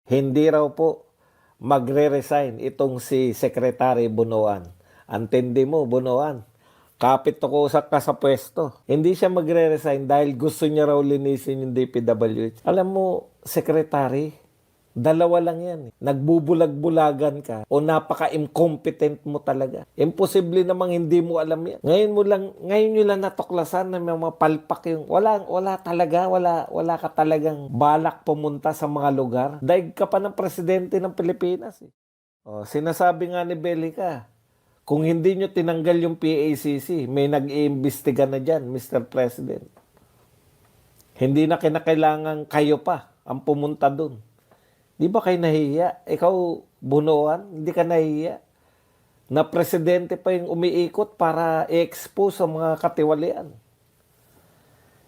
hindi raw po magre-resign itong si Secretary Bunoan. Antindi mo, Bunoan, kapit ko usap ka sa pwesto. Hindi siya magre-resign dahil gusto niya raw linisin yung DPWH. Alam mo, Secretary, dalawa lang yan. Nagbubulag-bulagan ka o napaka-incompetent mo talaga. Imposible namang hindi mo alam yan. Ngayon nyo lang natuklasan na may mga palpak yung, wala ka talagang balak pumunta sa mga lugar. Daig ka pa ng presidente ng Pilipinas. O, sinasabi nga ni Belica, kung hindi nyo tinanggal yung PACC, may nag-iimbestiga na dyan, Mr. President. Hindi na kinakailangan kayo pa ang pumunta dun. Di ba kayo nahihiya? Ikaw, Bunoan, hindi ka nahihiya? Na presidente pa yung umiikot para i-expose ang mga katiwalian.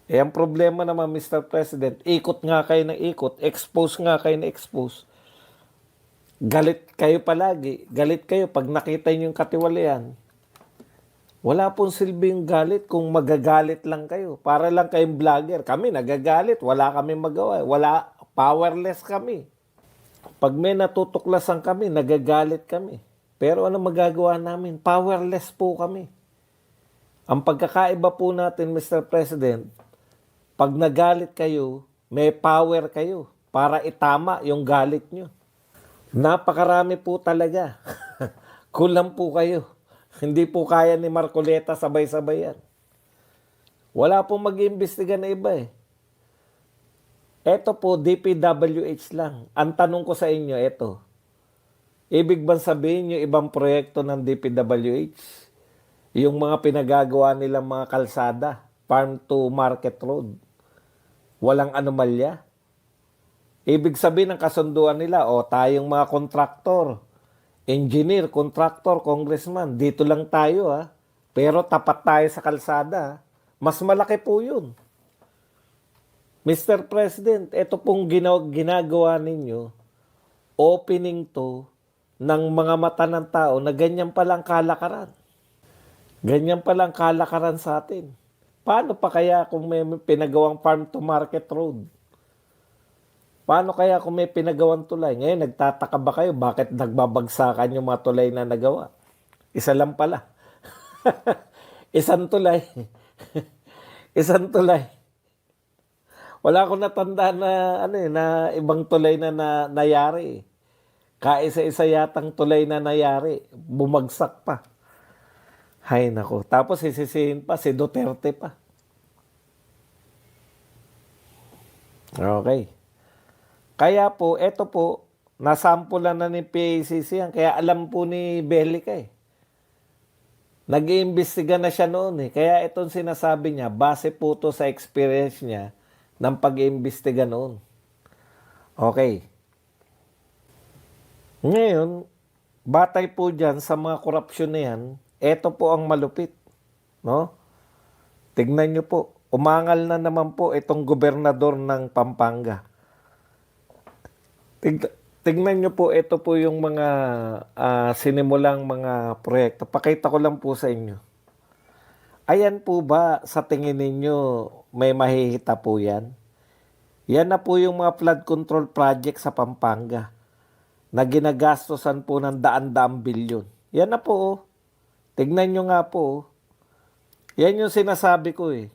Ang problema naman, Mr. President, ikot nga kayo ng ikot, expose nga kayo na expose. Galit kayo palagi. Galit kayo pag nakita niyo yung katiwalian. Wala pong silbing galit kung magagalit lang kayo. Para lang kayong vlogger. Kami nagagalit. Wala kami magawa. Powerless kami. Pag may natutuklasan kami, nagagalit kami. Pero ano magagawa namin? Powerless po kami. Ang pagkakaiba po natin, Mr. President, pag nagalit kayo, may power kayo para itama yung galit nyo. Napakarami po talaga. Kulang po kayo. Hindi po kaya ni Marcoleta sabay-sabay yan. Wala pong mag-iimbestiga na iba eh. Eto po, DPWH lang. Ang tanong ko sa inyo, eto. Ibig bang sabihin yung ibang proyekto ng DPWH? Yung mga pinagagawa nilang mga kalsada, farm to market road. Walang anomalya? Ibig sabihin ng kasunduan nila, tayong mga kontraktor, engineer, kontraktor, congressman, dito lang tayo ha. Pero tapat tayo sa kalsada. Mas malaki po yun. Mr. President, ito pong ginagawa ninyo, opening to ng mga mata ng tao na ganyan palang kalakaran. Ganyan palang kalakaran sa atin. Paano pa kaya kung may pinagawang farm to market road? Paano kaya kung may pinagawang tulay? Ngayon, nagtataka ba kayo bakit nagbabagsakan yung mga tulay na nagawa? Isa lang pala. Isang tulay. Isang tulay. Wala akong natanda na, na ibang tulay na nayari. Kaisa-isa yatang tulay na nayari. Bumagsak pa. Hay nako. Tapos sisisihin pa si Duterte pa. Okay. Kaya po, eto po, nasampulan na ni PACC yan. Kaya alam po ni Belica eh. Nag-iimbestiga na siya noon eh. Kaya itong sinasabi niya, base po to sa experience niya ng pag-iimbestiga noon. Okay. Ngayon, batay po dyan sa mga korupsyon na yan, eto po ang malupit. No? Tignan nyo po. Umangal na naman po itong gobernador ng Pampanga. Tignan nyo po, ito po yung mga sinimulang mga proyekto. Pakita ko lang po sa inyo. Ayan po ba sa tingin ninyo may mahihita po yan? Yan na po yung mga flood control project sa Pampanga na ginagastosan po ng daan-daang bilyon. Yan na po. Oh. Tignan nyo nga po. Oh. Yan yung sinasabi ko eh.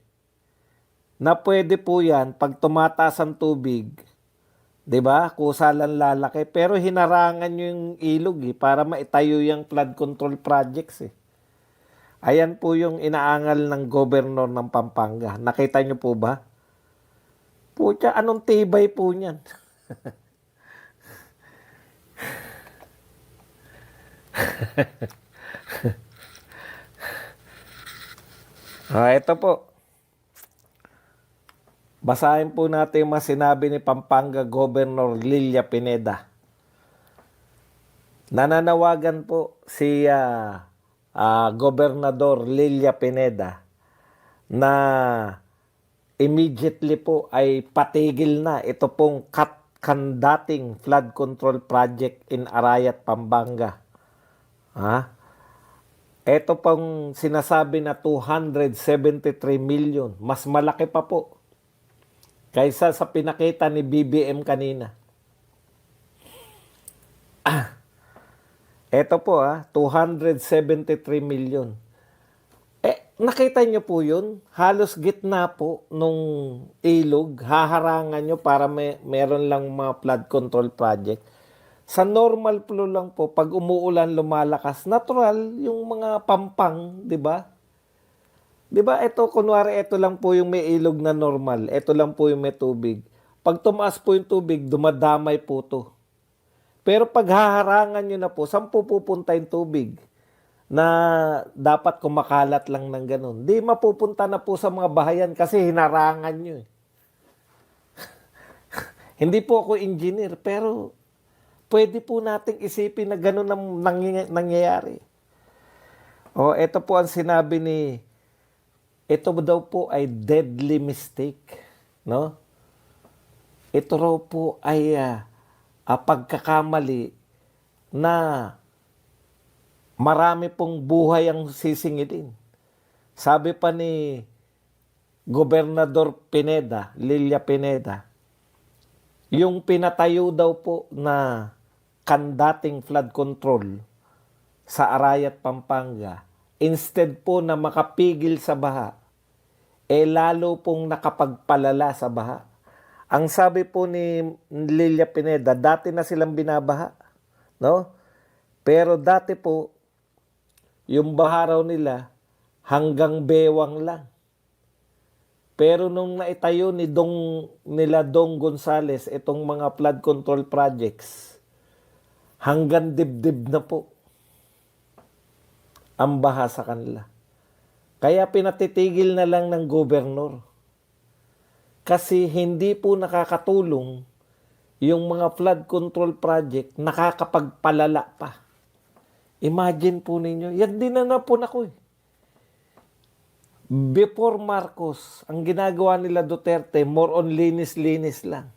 Na pwede po yan pag tumataas ang tubig. 'Di ba? Kusalan lalaki. Pero hinarangan nyo yung ilog eh, para maitayo yung flood control projects eh. Ayan po yung inaangal ng governor ng Pampanga. Nakita nyo po ba? Pucha, anong tibay po niyan? Ito po. Basahin po natin yung mga sinabi ni Pampanga Governor Lilia Pineda. Nananawagan po si Gobernador Lilia Pineda na immediately po ay patigil na ito pong dating flood control project in Arayat, Pampanga. Ito pong sinasabi na 273 million, mas malaki pa po kaysa sa pinakita ni BBM kanina. Eto po 273 million. Nakita nyo po yun? Halos gitna po nung ilog, haharangan nyo para meron lang mga flood control project. Sa normal flow lang po, pag umuulan, lumalakas, natural yung mga pampang, di ba? Di ba, ito, kunwari, ito lang po yung may ilog na normal. Ito lang po yung may tubig. Pag tumaas po yung tubig, dumadamay po to. Pero pag haharangan nyo na po, saan po pupunta yung tubig? Na dapat kumakalat lang ng ganun. Di mapupunta na po sa mga bahayan kasi hinarangan nyo. Hindi po ako engineer, pero pwede po nating isipin na ganun ang nangyayari. Ito po ang sinabi ito daw po ay deadly mistake. No? Ito raw po ay pagkakamali na marami pong buhay ang sisingilin. Sabi pa ni Gobernador Pineda, Lilia Pineda, yung pinatayo daw po na kandating flood control sa Arayat, Pampanga, instead po na makapigil sa baha, lalo pong nakapagpalala sa baha. Ang sabi po ni Lilia Pineda, dati na silang binabaha, no? Pero dati po, yung baha raw nila, hanggang bewang lang. Pero nung naitayo nila Dong Gonzales, itong mga flood control projects, hanggang dibdib na po ang baha sa kanila. Kaya pinatitigil na lang ng gobernador. Kasi hindi po nakakatulong yung mga flood control project, nakakapagpalala pa. Imagine po ninyo, yan din na po ako. Before Marcos, ang ginagawa nila Duterte, more on linis-linis lang.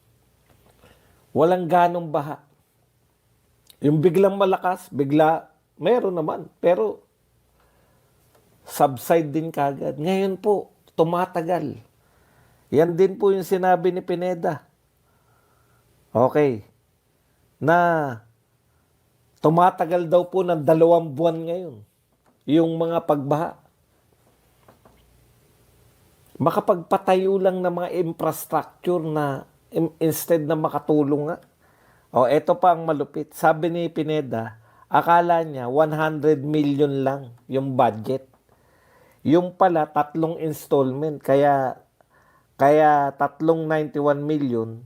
Walang ganong baha. Yung biglang malakas, meron naman. Pero, subside din kagad. Ngayon po, tumatagal. Yan din po yung sinabi ni Pineda. Okay. Na, tumatagal daw po ng 2 buwan ngayon yung mga pagbaha. Makapagpatayo lang ng mga infrastructure na instead na makatulong nga. Ito pa ang malupit. Sabi ni Pineda, akala niya 100 million lang yung budget. Yung pala 3 installment. Kaya 91 million.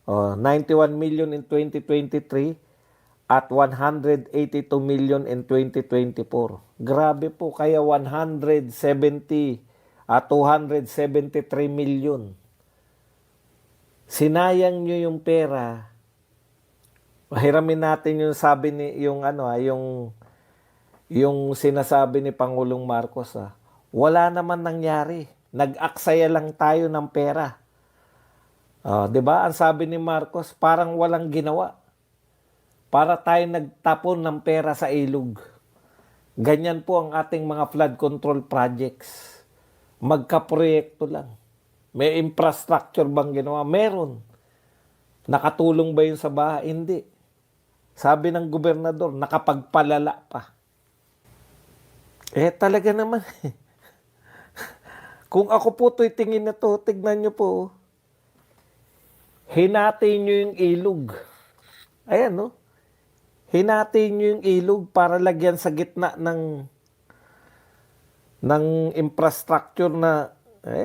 91 million in 2023 at 182 million in 2024. Grabe po, kaya 273 million. Sinayang nyo yung pera. Hiramin natin yung sabi yung sinasabi ni Pangulong Marcos. Wala naman nangyari. Nag-aksaya lang tayo ng pera. 'Di ba? Ang sabi ni Marcos, parang walang ginawa. Para tayo nagtapon ng pera sa ilog. Ganyan po ang ating mga flood control projects. Magkaproyekto lang. May infrastructure bang ginawa? Meron. Nakatulong ba yun sa baha? Hindi. Sabi ng gobernador, nakapagpalala pa. Talaga naman. Kung ako po tingin na to, tignan nyo po. Hinati nyo yung ilog. Ayan, no? Hinati nyo yung ilog para lagyan sa gitna ng infrastructure na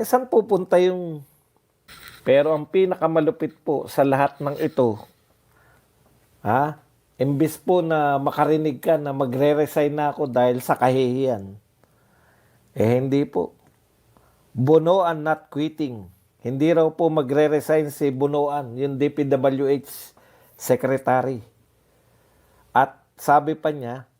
saan pupunta yung... Pero ang pinakamalupit po sa lahat ng ito, imbis po na makarinig ka na magre-resign na ako dahil sa kahihiyan, hindi po. Bonoan not quitting. Hindi raw po magre-resign si Bonoan, yung DPWH secretary. At sabi pa niya,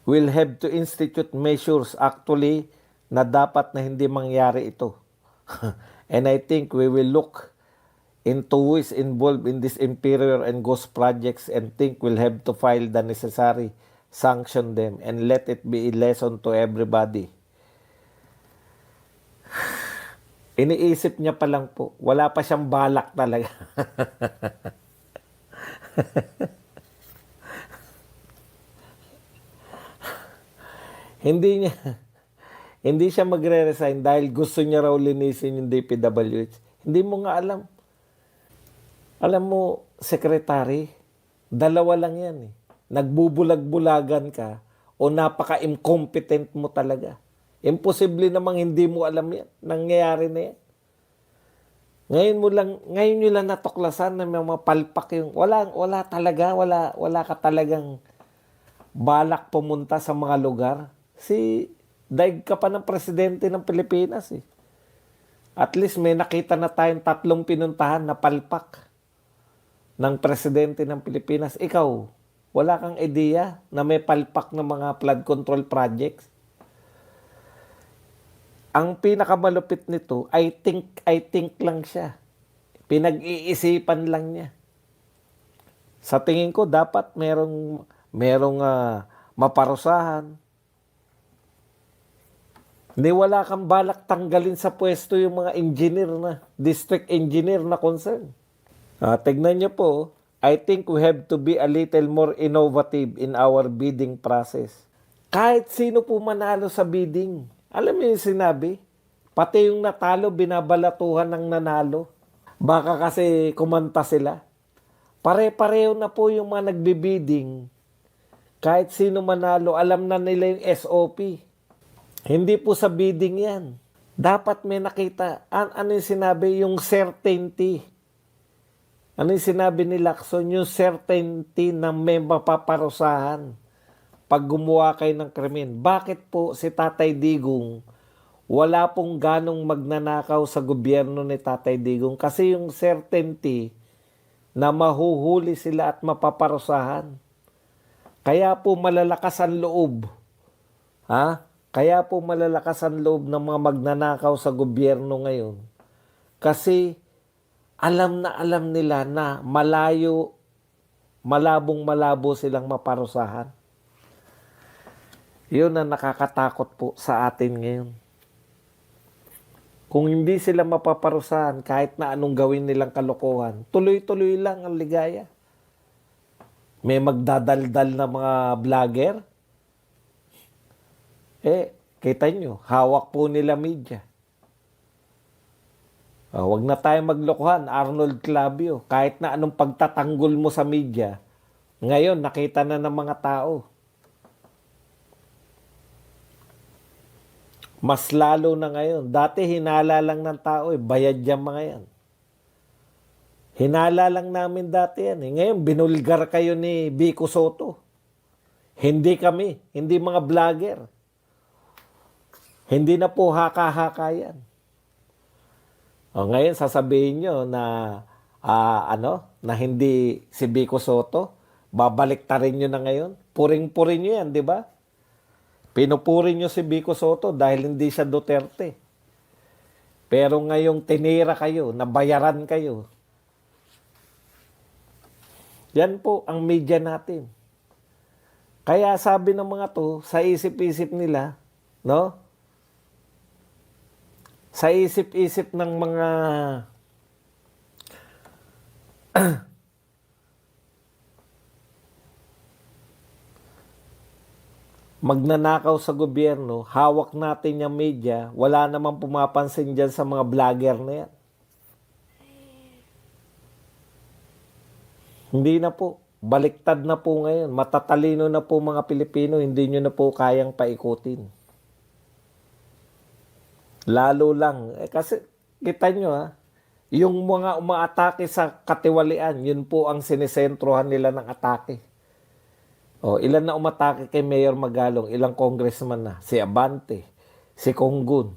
we'll have to institute measures actually na dapat na hindi mangyari ito. And I think we will look into who is involved in this inferior and ghost projects and think we'll have to file the necessary, sanction them, and let it be a lesson to everybody. Iniisip niya pa lang po. Wala pa siyang balak talaga. Hindi niya, hindi siya magre-resign dahil gusto niya raw linisin yung DPWH. Hindi mo nga alam. Alam mo, Secretary, dalawa lang yan eh. Nagbubulag-bulagan ka o napaka-incompetent mo talaga. Imposible namang hindi mo alam yan. Nangyayari na yan. Ngayon nyo lang natuklasan na may mga palpak yung, wala talaga, wala ka talagang balak pumunta sa mga lugar. Daig ka pa ng presidente ng Pilipinas eh. At least may nakita na tayong 3 pinuntahan na palpak ng presidente ng Pilipinas. Ikaw, wala kang ideya na may palpak ng mga flood control projects? Ang pinakamalupit nito, I think lang siya. Pinag-iisipan lang niya. Sa tingin ko, dapat merong maparusahan. Hindi, wala kang balak tanggalin sa pwesto yung mga engineer na, district engineer na concern. Tignan niyo po, I think we have to be a little more innovative in our bidding process. Kahit sino po manalo sa bidding, alam mo yung sinabi, pati yung natalo, binabalatuhan ng nanalo. Baka kasi kumanta sila. Pare-pareho na po yung mga nagbibidding. Kahit sino manalo, alam na nila yung SOP. Hindi po sa bidding yan. Dapat may nakita. Ano yung sinabi? Yung certainty. Ano yung sinabi ni Lacson? Yung certainty na may mapaparusahan pag gumawa kayo ng krimen. Bakit po si Tatay Digong wala pong ganong magnanakaw sa gobyerno ni Tatay Digong? Kasi yung certainty na mahuhuli sila at mapaparusahan. Kaya po malalakas ang loob. Kaya po malalakas ang loob ng mga magnanakaw sa gobyerno ngayon. Kasi alam nila na malabong-malabo silang maparusahan. Yun ang nakakatakot po sa atin ngayon. Kung hindi sila mapaparusahan, kahit na anong gawin nilang kalokohan, tuloy-tuloy lang ang ligaya. May magdadaldal na mga vlogger. Kita nyo, hawak po nila media. Wag na tayo maglokohan, Arnold Clavio. Kahit na anong pagtatanggol mo sa media, ngayon nakita na ng mga tao. Mas lalo na ngayon. Dati hinala lang ng tao bayad yung mga yan. Hinala lang namin dati yan. Ngayon binulgar kayo ni Vico Soto. Hindi kami, hindi mga vlogger. Hindi na po haka-haka yan. Ngayon sasabihin nyo na na hindi si Vico Soto, babaliktarin nyo na ngayon. Puring-puring nyo yan, di ba? Pinupuri nyo si Vico Soto dahil hindi siya Duterte. Pero ngayong tinira kayo, nabayaran kayo. Yan po ang media natin. Kaya sabi ng mga to, sa isip-isip nila, no? Sa isip-isip ng mga magnanakaw sa gobyerno, hawak natin yung media, wala namang pumapansin dyan sa mga vlogger na yan. Hindi na po. Baliktad na po ngayon. Matatalino na po mga Pilipino, hindi nyo na po kayang paikutin. Lalo lang. Kasi, kita nyo yung mga umaatake sa katiwalian, yun po ang sinisentrohan nila ng atake. Ilan na umatake kay Mayor Magalong, ilang congressman na, si Abante, si Conggun,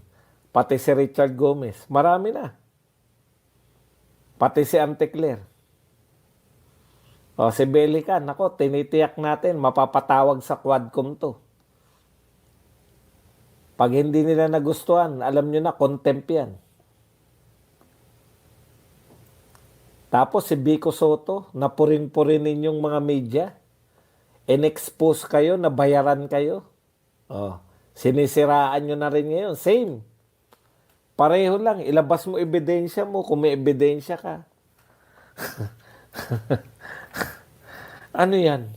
pati si Richard Gomez, marami na. Pati si Antecler. Si Belican, tinitiyak natin, mapapatawag sa Quadcom to. Pag hindi nila nagustuhan, alam nyo na, contempt yan. Tapos si Vico Soto, napurin-purin ninyong mga media, in-expose kayo, nabayaran kayo. Sinisiraan nyo na rin ngayon. Same. Pareho lang. Ilabas mo ebidensya mo kung may ebidensya ka. Ano yan?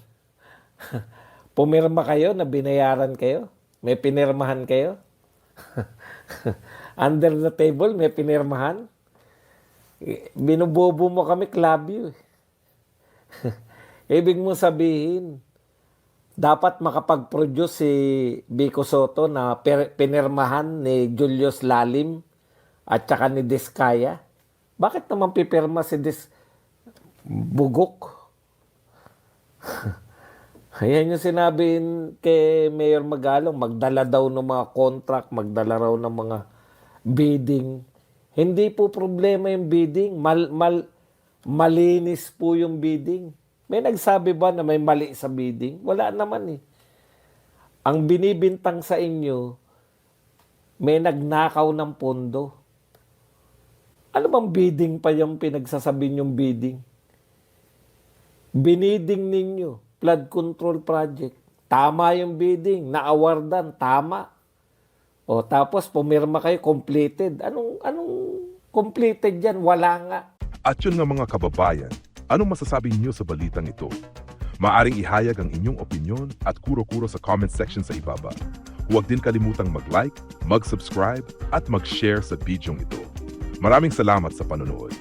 Pumirma kayo na binayaran kayo? May pinirmahan kayo? Under the table, may pinirmahan? Binubobo mo kami, club you. Ibig mo sabihin, dapat makapag-produce si Vico Soto na pinirmahan ni Julius Lalim at saka ni Diskaya. Bakit naman pipirma si Bugok? Ayan yung sinabi kay Mayor Magalong, magdala daw ng mga contract, magdala raw ng mga bidding. Hindi po problema yung bidding. Malinis po yung bidding. May nagsabi ba na may mali sa bidding? Wala naman eh. Ang binibintang sa inyo, may nagnakaw ng pondo. Ano bang bidding pa yung pinagsasabi niyong bidding? Biniding ninyo, flood control project. Tama yung bidding, na-awardan, tama. O tapos pumirma kayo, completed. Anong completed yan? Wala nga. At yun nga mga kababayan, anong masasabi niyo sa balitang ito? Maaring ihayag ang inyong opinyon at kuro-kuro sa comment section sa ibaba. Huwag din kalimutang mag-like, mag-subscribe at mag-share sa bidyong ito. Maraming salamat sa panonood.